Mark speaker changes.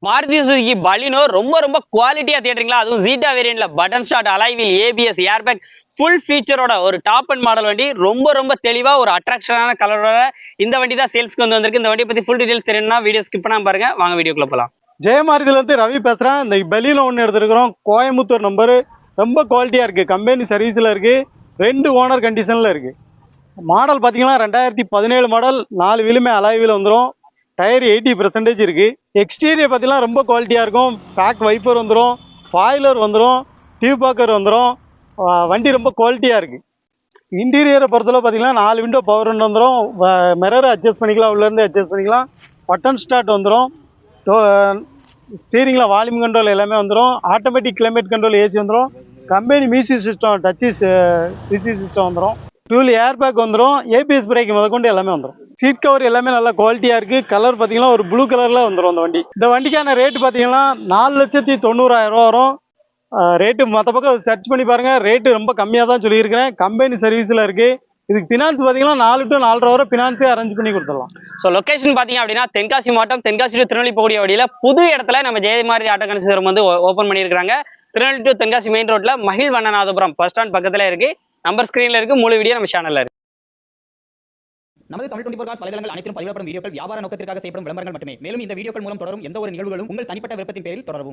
Speaker 1: Maruti Suzuki Baleno ரொம்ப குவாலிட்டியா தேடுறீங்களா? அதுவும் ஜீட்டா வேரியன்ட்ல பட்டன் ஸ்டார்ட் அலாய்வில் ஏபிஎஸ் ஏர்பேக் ஃபுல் ஃபீச்சரோட ஒரு டாப் அண்ட் மாடல் வண்டி ரொம்ப தெளிவா ஒரு அட்ராக்ஷனான கலரோட இந்த வண்டி தான் சேல்ஸ்க்கு வந்திருக்கு. இந்த வண்டியை பத்தி ஃபுல் டீடைல்ஸ் தெரியணும்னா வீடியோ ஸ்கிப் பண்ணாம பாருங்க. வாங்க வீடியோக்குள்ள போலாம்.
Speaker 2: ஜெயமாரதில இருந்து ரவி பேசுறேன். இந்த பலினோ ஒன்று எடுத்துருக்கிறோம். கோயம்புத்தூர் நம்பரு, ரொம்ப குவாலிட்டியா இருக்கு. கம்பெனி சர்வீஸ்ல இருக்கு. 2 ஓனர் கண்டிஷன்ல இருக்கு. மாடல் பார்த்தீங்கன்னா 2017 மாடல். 4 வீலுமே அலாய் வீல் வந்துடும். டயர் 80% இருக்கு. எக்ஸ்டீரியர் பார்த்தீங்கன்னா ரொம்ப குவாலிட்டியாக இருக்கும். பேக் வைப்பர் வந்துடும், ஃபாயிலர் வந்துடும், டியூப் பாக்கர் வந்துடும். வண்டி ரொம்ப குவாலிட்டியாக இருக்குது. இன்டீரியரை பொறுத்தளவு பார்த்தீங்கன்னா 4 விண்டோ பவர் விண்டோ வந்துடும். மிரர் அட்ஜஸ்ட் பண்ணிக்கலாம், உள்ளேருந்து அட்ஜஸ்ட் பண்ணிக்கலாம். பட்டன் ஸ்டார்ட் வந்துடும். ஸ்டீரிங்கில் வால்யூம் கண்ட்ரோல் எல்லாமே வந்துடும். ஆட்டோமேட்டிக் கிளைமேட் கண்ட்ரோல் ஏசி வந்துடும். Company music system music system வந்துடும். டூல் ஏர் பேக் வந்துடும். ஏபிஎஸ் பிரேக் முதற்கொண்டு எல்லாமே வந்துடும். சீட் கவர் எல்லாமே நல்லா குவாலிட்டியாக இருக்குது. கலர் பார்த்தீங்கன்னா ஒரு ப்ளூ கலரில் வந்துடும். இந்த வண்டிக்கான ரேட்டு பார்த்தீங்கன்னா 4,90,000 வரும். ரேட்டு மற்ற பக்கம் சர்ச் பண்ணி பாருங்கள். ரேட்டு ரொம்ப கம்மியாக தான் சொல்லியிருக்கிறேன். கம்பெனி சர்வீஸில் இருக்குது. இதுக்கு ஃபினான்ஸ் பார்த்தீங்கன்னா 4 to 4.5 வரை ஃபினான்ஸே அரேஞ்ச் பண்ணி கொடுத்துடலாம்.
Speaker 1: ஸோ லொகேஷன் பார்த்தீங்க அப்படின்னா தென்காசி மாவட்டம், தென்காசி டு திருநெல்வேலி போகக்கூடிய வழியில் புது இடத்துல நம்ம ஜெயமாரதி ஆட்டோ கன்சர்ன் வந்து ஓப்பன் பண்ணியிருக்காங்க. திருநெல்வேலி டு தென்காசி மெயின் ரோட்ல மகிழ் வண்ணநாதபுரம் பஸ் ஸ்டாண்ட் பக்கத்துல இருக்கு. நம்பர் ஸ்கிரீன்ல இருக்கு. முழு வீடியோ நம்ம சேனல்ல இருக்கு.
Speaker 3: நமது தமிழ் 24 காஸ் வலைதளங்கள் அனைத்தும் பதிவிடப்படும் வீடியோக்கள் வியாபார நோக்கத்திற்காக செய்யப்படும் விளம்பரங்கள் மட்டுமே. மேலும் இந்த வீடியோக்கள் மூலம் தொடரும் எந்த ஒரு நிகழ்வுகளும் உங்கள் தனிப்பட்ட விருப்பத்தின் பேரில் தொடரவும்.